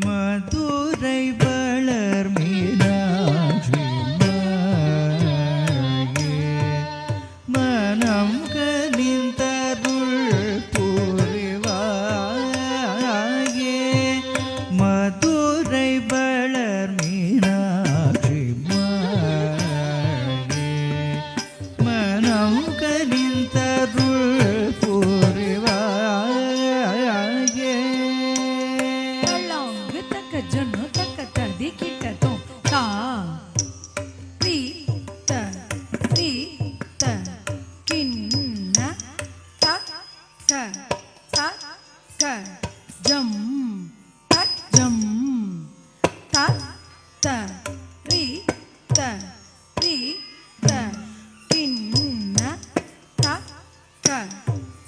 மதுரை வளர் மீனாட்சி மனம் கனிந்தருள் புரிவாயே மதுரை வளர் மீனாட்சி மனம் கனிந்தருள் புரிவாயே தள்ளாங்கு தக்க ஜொன்னு தக்க தடி கிட்டதும் தா ரி த கிண்ண த க த க ஜம் த ஜம் த த ரி த கிண்ண த க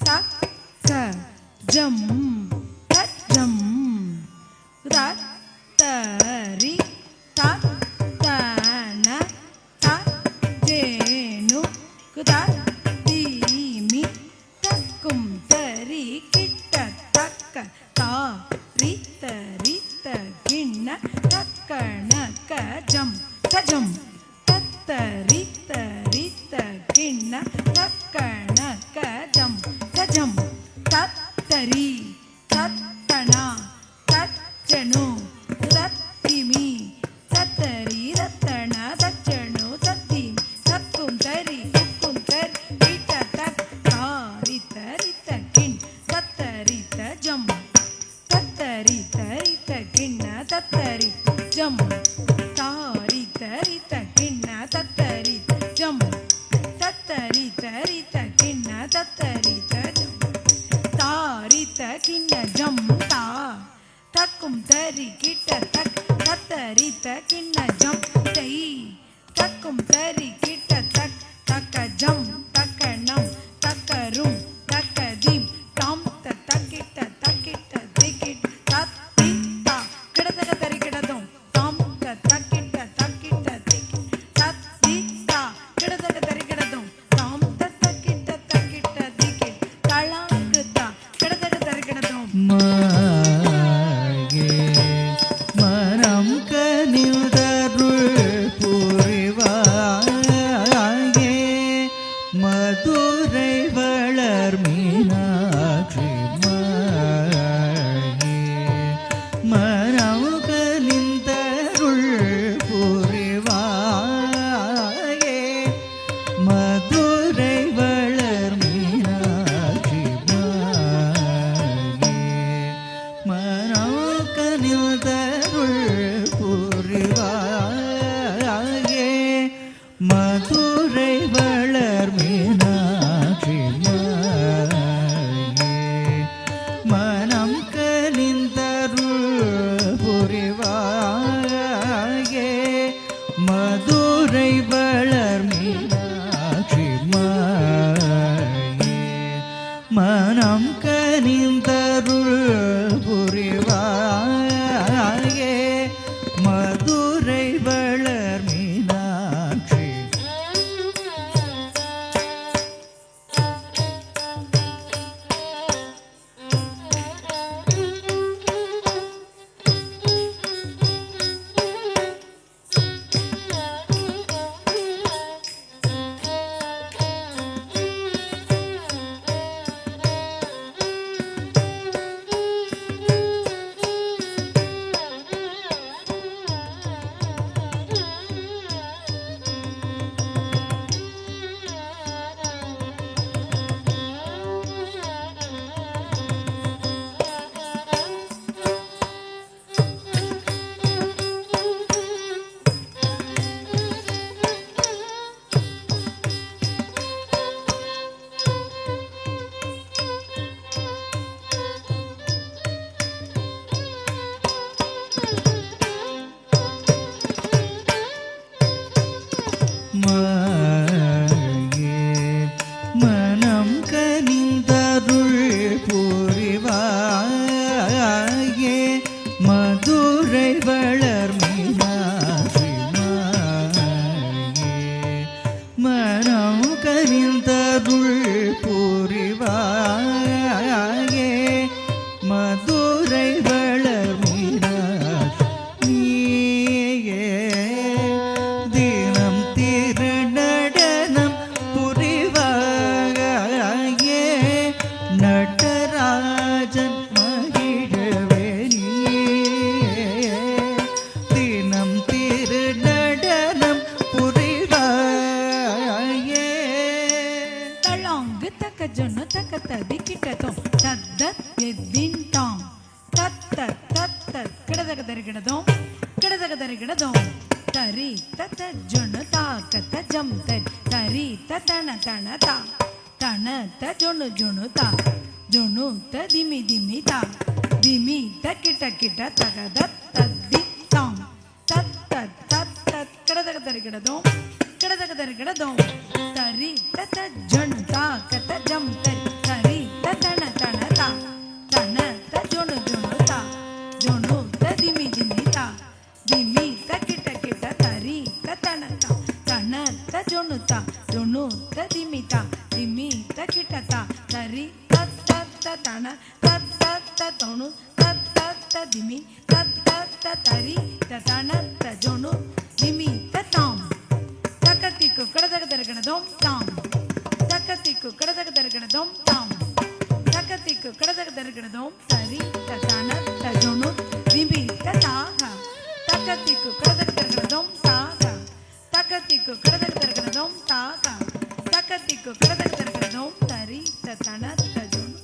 த க ஜம் த ஜம் த தரி த தன த ஜேனு குத தீமி தக்கும் தரி கிட்ட தக்க தா ரி தரி த கிண்ண தக்கண க ஜம் தஜம் தத்தரி தரி த கிண்ண தக்கண க ஜம் தஜம் தத்தரி தத்தனா தச்சனு தத்திமி தத்தரி ரத்தன தச்சனு தத்திமி தக்கும் தரி குக்கும் தரி கிட்ட தக் தாரி தரி தக்கின் தத்தரி தஜம் தத்தரி தரி தக்கின்ன தத்தரி ஜம் தாரி தரி தக்கின்ன தத்தரி ஜம் தத்தரி தரி தக்கின்ன தத்தரி தஜம் தாரி தக்கின்ன ஜம் தா தக்கும் தரி கிட்ட தக் தத்தரி தக்கின்ன ஜம் தை தக்கும் தரி கிட்ட தக் தக்க ஜம் தக்கணம் தக்கரும் தக்கதீம் தாம் தக்கிட்ட தக்கிட்ட திக்கிட் தத்தி தா கிடதக தரி கிடதும் தாம் தக்கிட்ட தக்கிட்ட திக்கிட் தத்தி தா கிடதக தரி கிடதும் தாம் தக்கிட்ட தக்கிட்ட திக்கிட் தளாங்கு தா கிடதக தரி கிடதும் மனம் கனிந்தருள் புரிவாயே மதுரை வளர் மீனாட்சி மனம் கனிந்தருள் புரிவாயே மதுரை வளர் மீனாட்சி மனம் கனிந்தருள் புரிவாயே மதுரை வளர் மீனாட்சி மனம் கனிந்தருள் புரிவாயே மதுரை வளர் மீனாட்சி மனம் கனிந்தருள் புரிவாயே மதுரை வளர் மீனாட்சி கிட்டதும் தத்தத் எத்தின் தாம் தத்தத் தத்தத் கிடதக தரிகிடதும் கிடதக தரிகிடதும் தரி தத்த ஜொனு தாக்கத்த ஜம் தரி தரி தன தன தா தன த ஜொனு ஜொனு தா ஜொனு த திமி திமி தா திமி த கிட்ட கிட்ட தகத தத்தி தாம் தத்த தத்த கிடதக தரிகிடதும் கிடதக தரிகிடதும் தரி தத்த ஜொனு தாக்கத்த ஜம் தரி தரி தன தன தா தன த ஜொனு ஜொனு தா ஜொனு த திமி திமி தா திமி த கிட்ட கிட்ட தரி தன தா தன த ஜொனு தா ஜொனு த திமி தா திமி த கிட்ட தா தரி தத்த தன தத்த தொனு தத்த திமி தத்த தரி தன த ஜொனு திமி த தாம் தக்கத்திக்கு கடதக தரகணதோம் தாம் தக்கத்திக்கு கடதக தரகணதோம் தாம் தக்கத்திக்கு கடதக தரகணதோம் தரி தன த ஜொனு திமி த தாக தக்கத்திக்கு கடதக தரகணதோம் தாக தக்கத்திக்கு கடதக தரகணதோம் தாக தக்கத்திக்கு கடதக தரகணதோம் தரி தன த ஜொனு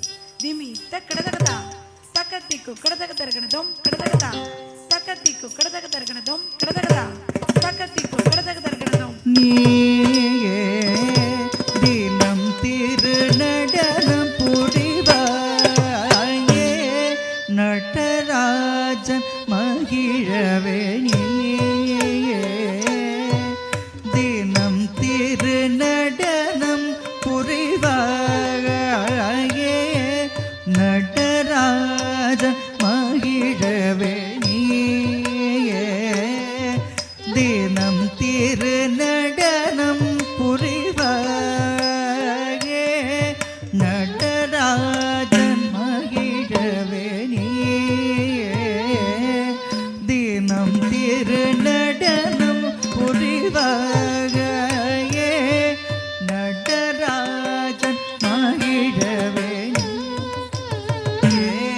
திமி த கடதகதா தக்கத்திக்கு கடதக தரகணதோம் கடதகதா தக்கத்திக்கு கடதக தரகணதோம் கடதகதா தக்கத்திக்கு கடதக தரகணதோம் நீயே தினம் திருநடனம் புரிவாயே நடராஜன் மகிழவே நீயே தினம் திருநடனம் புரிவாயே நடராஜன் மகிழவே நீயே தினம் திருநடனம் புரிவாயே நடராஜன் மகிழவே நீயே தினம் திருநடனம் புரிவாயே நடராஜன் மகிழவே நீயே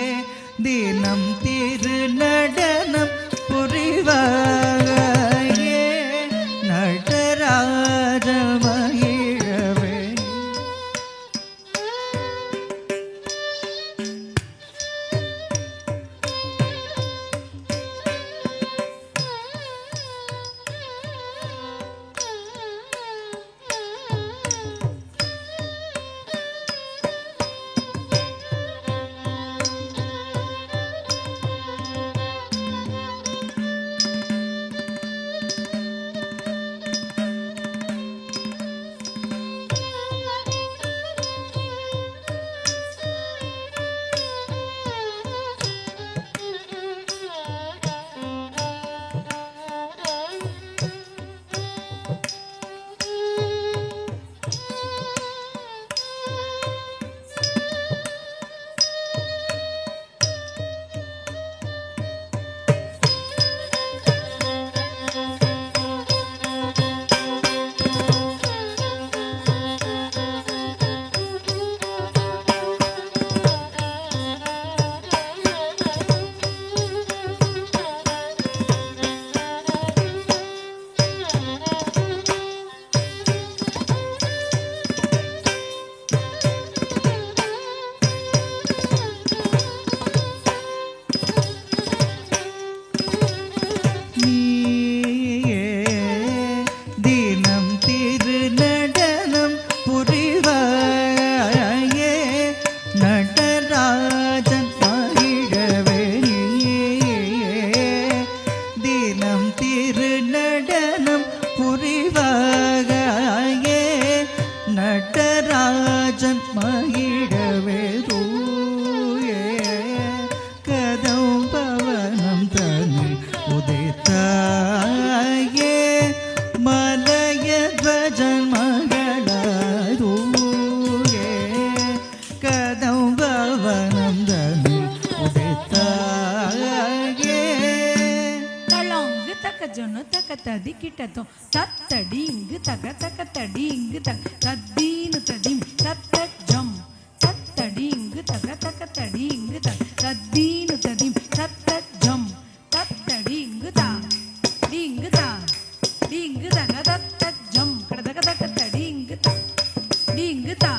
தினம் திருநடனம் புரிவாயே நடராஜ மகிழவே ததி கிட்டத்தோ தத்தடிங்கு தக தக தடிங்கு தக தத்தீனு ததிம் தத்த ஜம் தத்தடிங்கு தக தக தடிங்கு தக தத்தீனு ததிம் தத்த ஜம் தத்தடிங்கு தா டிங்கு தா டிங்கு தக தத்த ஜம் கடதக தக தடிங்கு தா டிங்கு தா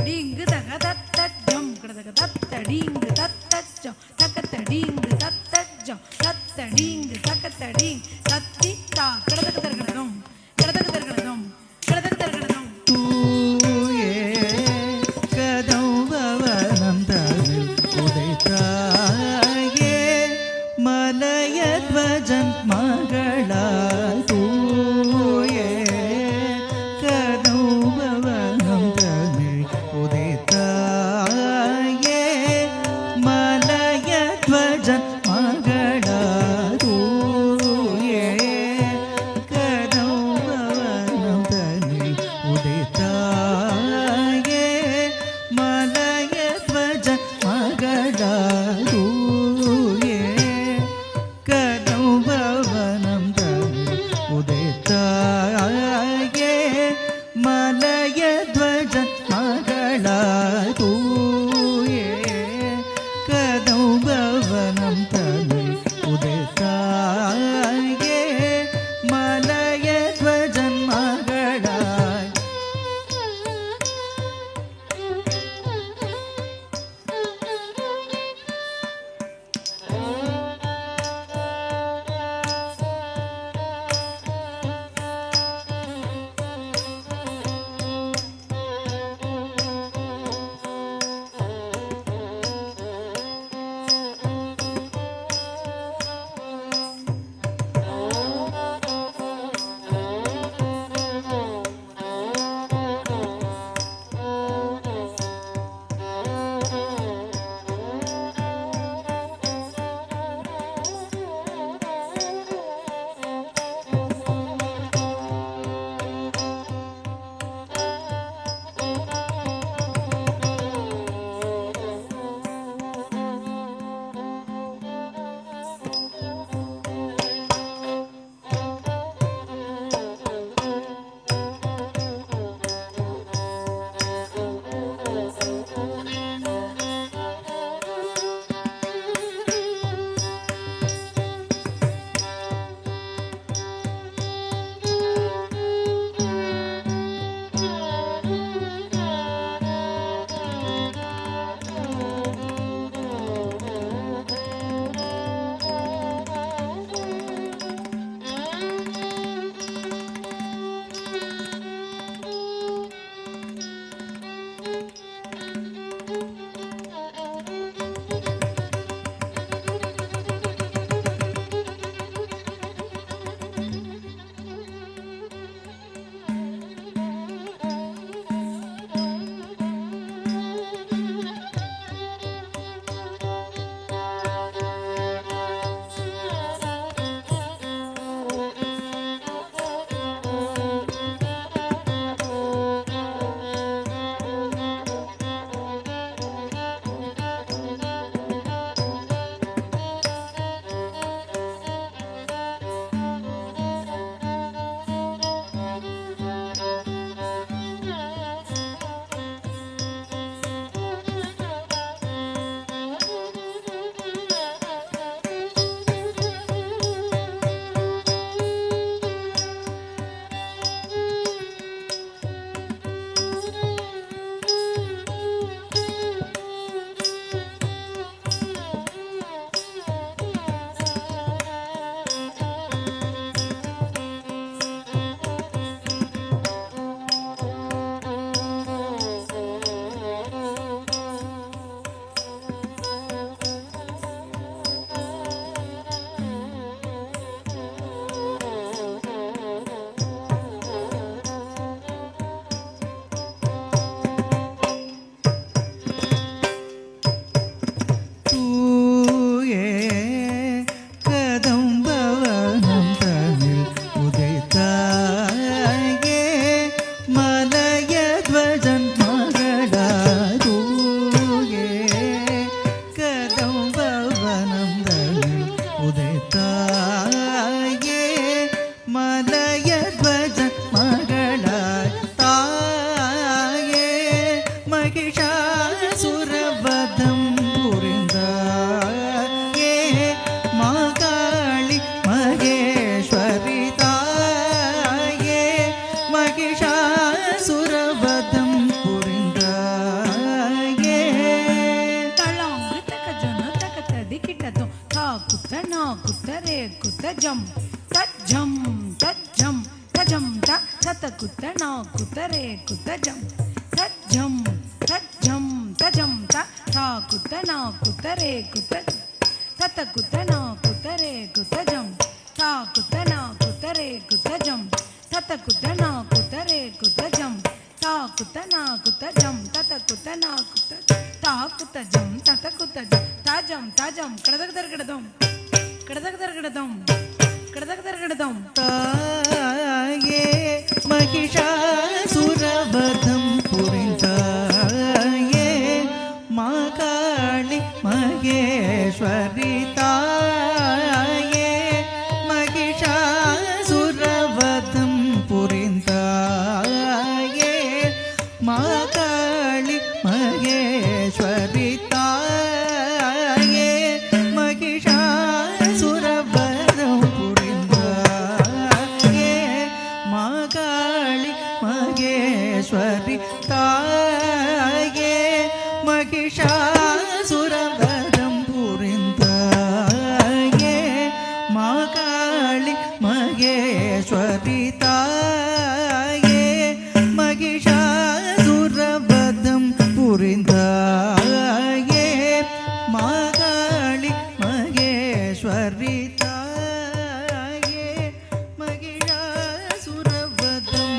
டிங்கு தக தத்த ஜம் தக தத்தடீங்கு தத்தச்சம் தக்கத்தடீங்கு தத்தச்சம் தத்தடீங்கு தக்கத்தடீங் தத்தித்தா கிடதக தருகிடதும் கிடதக தருகிடதும் கிடதக தருகிடதும் தூயே கதம்பவனம் தனில் உதைத்தாயே மலயத்வஜன் மகளா தூயே கதம்பவனம் தனில் உதைத்தாயே மலயத்வஜன் மகளா தூயே குத்தரே குத்தஜம் தஜம் தஜம் தஜம் தத குத்தனா குத்தரே குத்தஜம் தஜம் தஜம் தஜம் தா குத்தனா குத்தரே குத்தஜம் தத குத்தனா குத்தரே குத்தஜம் தா குத்தனா குத்தரே குத்தஜம் தத குத்தனா குத்தரே குத்தஜம் தா குத்தனா குத்தஜம் தத குத்தனா குத்த தா குத்தஜம் தத குத்தஜம் தாஜம் தாஜம் கடதகதர் கிடதம் கடதகதர் கிடதம் கடதகதர் கிடதம் தாயே மகிஷாசுரவதம் புரிந்தாயே மாகாளி மகேஸ்வரி தாயே மகிஷாசுரவதம் புரிந்தாயே மாகாளி மகேஸ்வரி தாயே மகிஷாசுரவதம் புரிந்தாயே மாகாளி மகேஸ்வரி தாயே மகிஷாசுரவதம் புரிந்தாயே மாகாளி மகேஸ்வரி தாயே மகிஷாசுரவதம் புரிந்தாயே மாகாளி மகேஸ்வரி தாயே மகிஷாசுரவதம்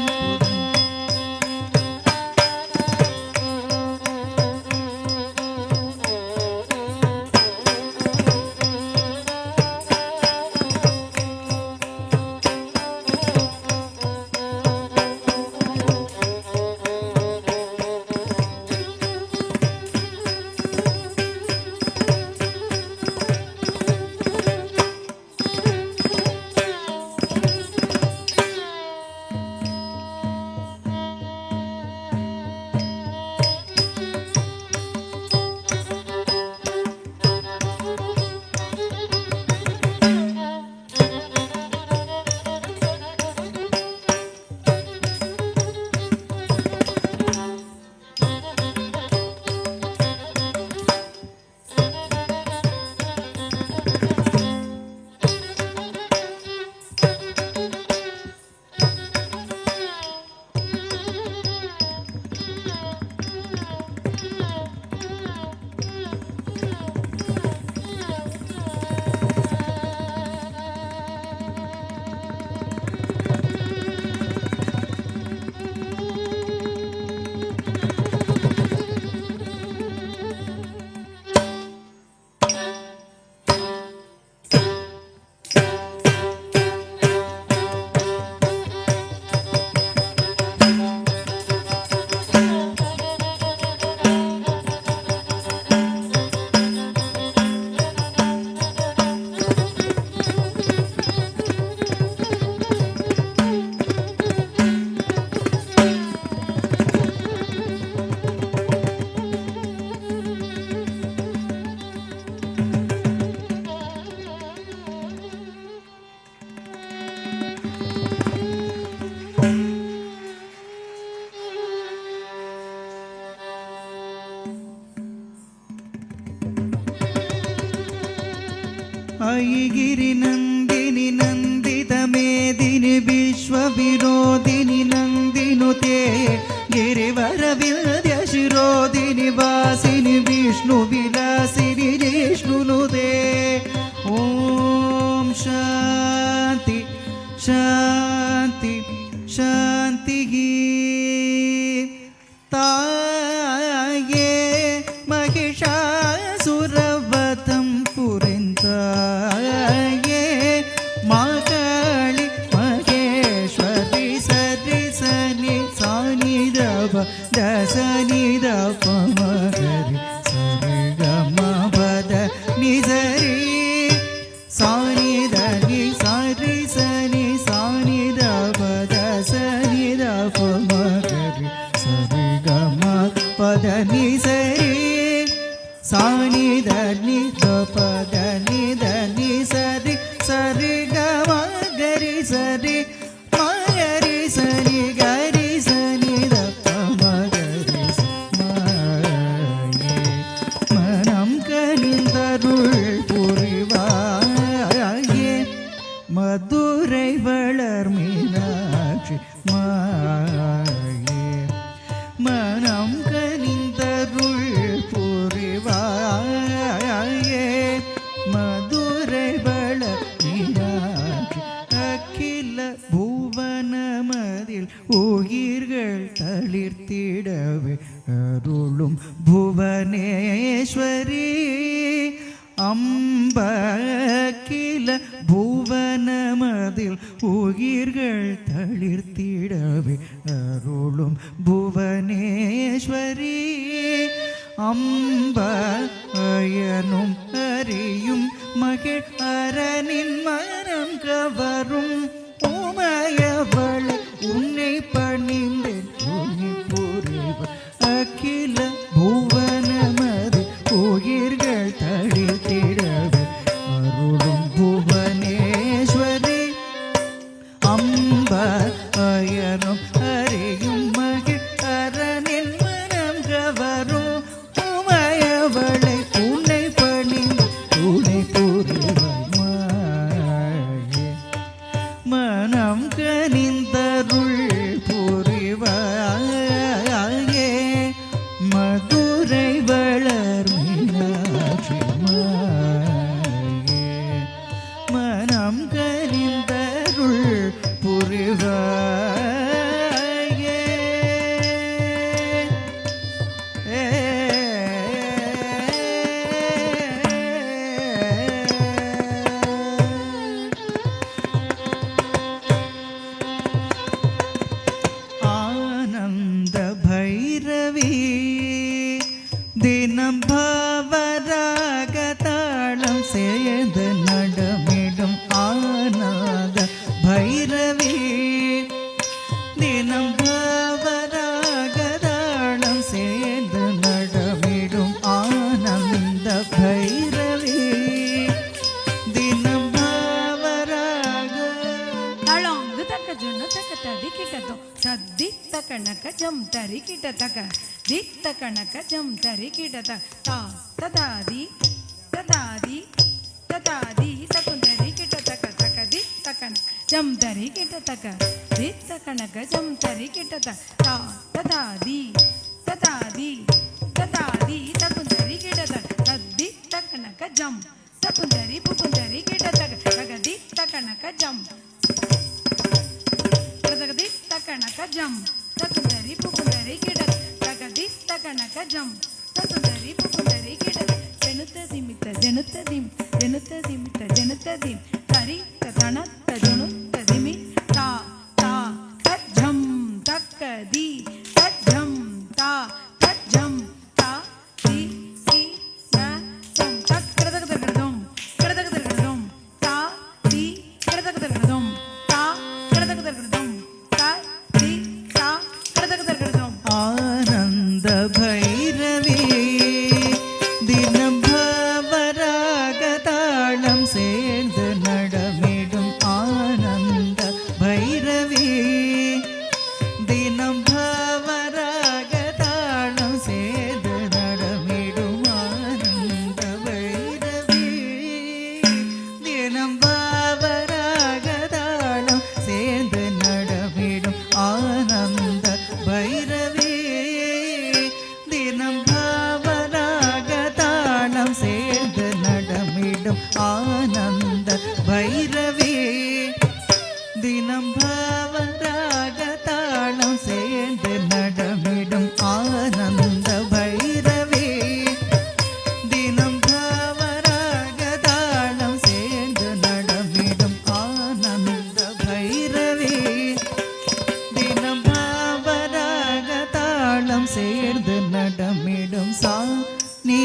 ऐगिरि नन्दिनि नन्दित मेदिनि विश्वविनोदिनि नन्दिनुते गिरिवर विद्यशिरोदिनि वासिनि विष्णुविलासिनि जिष्णुनुते ॐ शान्ति शान्ति शान्तिः ताये महिषासुरवधं पुरिन्दाये माकाळि महेश्वरि सरि सनि सानि दप दसनि दप मगरि सरि गम पद निसरि सानि दनि सरि सनि सानि दप दसनि दप मगरि सरि गम पद निसरि सानि दनि दप दनि दनि सरि सरि गम गरि सरि मगरि सनि गरि सनि दप मगरि माये मनं कनिந்தருள் புரிவாயே அம்பகில புவனமதில் உயிர்கள் தளிர்த்திடவே அருளும் புவனேஸ்வரி அம்பயனும் அறியும் மகிழ் அரனின் மனம் கவரும் உமையவளை உன்னை பணிந்தேன் உன்னை புரிவ அகில புவனமது உயிர்கள் தளிர்த்திடவே அருளும் புவனேஸ்வரி அம்பயனும் அறியும் மகிழ் அரனின் மனம் கவரும் உமையவளை உன்னை பணிந்து உன்னை புரிவாய் மனம் கனிந்தருள் புரிவாயே மதுரை வளர் மீனாட்சி மாயே மனம் கனிந்தருள் புரிவாயே ஆனந்த பைரவி தினம் பாவராக தாளம் சேர்ந்து நடமிடும் ஆனந்த பைரவி தினம் பாவராக தாளம் சேர்ந்து நடமிடும் ஆனந்த பைரவி தினம் பாவராக தளாங்கு தக்க ஜுண்ணு தக்க ததி கிட்டதோ சத்தி தக்க நக்க ஜம் தரி கிட்ட தக்க தித்த கணக்க ஜம் தரி கிட்ட தா ததாதி ததாதி ததாதி தகுந்தரி கிட்ட தக்க தக்க தித்த கண ஜம் தரி கிட்ட தக்க தித்த கணக்க ஜம் தரி கிட்ட தா ததாதி ததாதி ததாதி தகுந்தரி கிட்ட தக்க தித்த கணக்க ஜம் தகுந்தரி புகுந்தரி கிட்ட தக்க தக்க தித்த கணக்க ஜம் தித்த கணக்க ஜம் தகுந்தரி புகுந்தரி கிட்ட தகதித்த கணக்க ஜம் தகுந்தரி புகுந்தரி கிட்ட ஜனுத்த திமித்த ஜனுத்த திம் ஜனுத்த திமித்த ஜனுத்த திம் தரி தனத்த ஜனுத்த திமி தா தா தஜம் தக்கதி தஜம் தா தஜம் தா தி சி ய சம் தக்ரதகதகதம் கிரதகதகதம் தா தி கிரதகதகதம் தா கிரதகதகதம் தா தி தா கிரதகதகதம் ஆனந்த பைரவி தினம் பாவராக தாளம் சேர்ந்து நடமிடும் ஆனந்த பைரவி தினம் பாவராக தாளம் சேர்ந்து நடமிடும் ஆனந்த பைரவி தினம் பாவராக தாளம் சேர்ந்து நடமிடும் ஆனந்த பைரவி தினம் பாவராக தாளம் சேர்ந்து நடமிடும் ஆனந்த பைரவி தினம் பாவராக தாளம் சேர்ந்து நடமிடும் ஆனந்த பைரவி தினம் பாவராக தாளம் சேர்ந்து நடமிடும் ஆனந்த பைரவி தினம் பாவராக தாளம் சேர்ந்து நடமிடும் சா நீ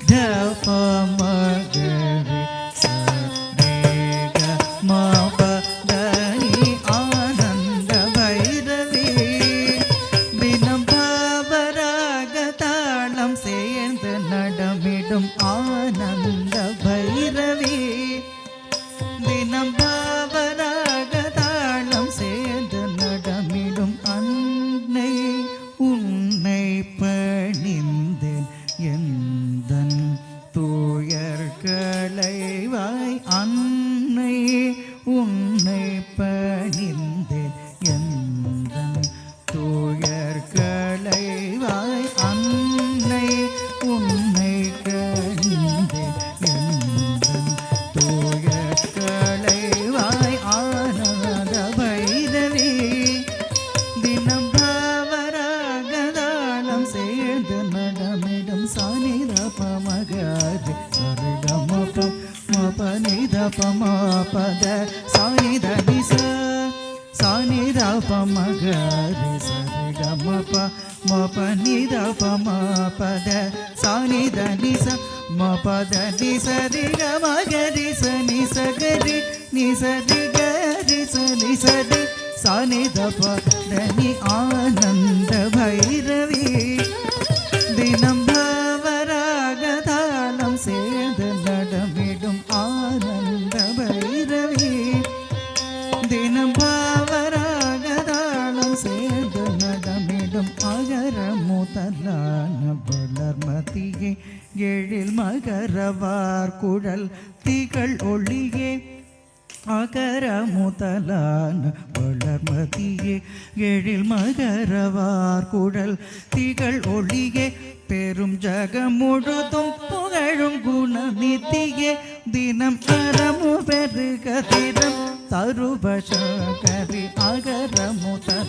த ப ம க ரி ச ரே க ம ப த நீ ஆனந்த பைரவி தினம் பாவராக தாளம் சேர்ந்து நடமிடும் ஆனந்த பைரவி தினம் பாவராக தாளம் சேர்ந்து நடமிடும் அன்னை உன்னை பணிந்தேன் எந்தன் தூயர் களைவாய் அன்னை உன்னை பணிந்தேன் எந்தன் தூயர் களைவாய் அன்னை உன்னை கணிந்தேன் எந்தன் தூயர் களைவாய் ஆனந்த பைரவி தினம் பாவராக தாளம் சேர்ந்து நடமிடும் சானித பமகாரி சருகம பம பத சானி தனி சானி பம கரி சரி கம ப நி பம பத சானி தனி ம பத நி சரி கம கரி சனி சகரி நி சரி கரி சனி சரி சானி தப தனி ஆனந்த பைரவி தினம் பாவராகதாளம் சேர்ந்து நடமிடும் ஆனந்த பைரவி தினம் பாவராகதாளம் சேர்ந்து நடமிடும் அகர முதலான வளர்மதியே எழில் மகரவார் குழல் திகழ் ஒளியே அகர முதலான வளர்மதியே எழில் மகரவார் குழல் திகழ் ஒளியே பெரும் ஜகம் முழுதும் புகழும் குணநிதியே தினம் அறமு பெருக திறம் தருபசகரி அகர முதல்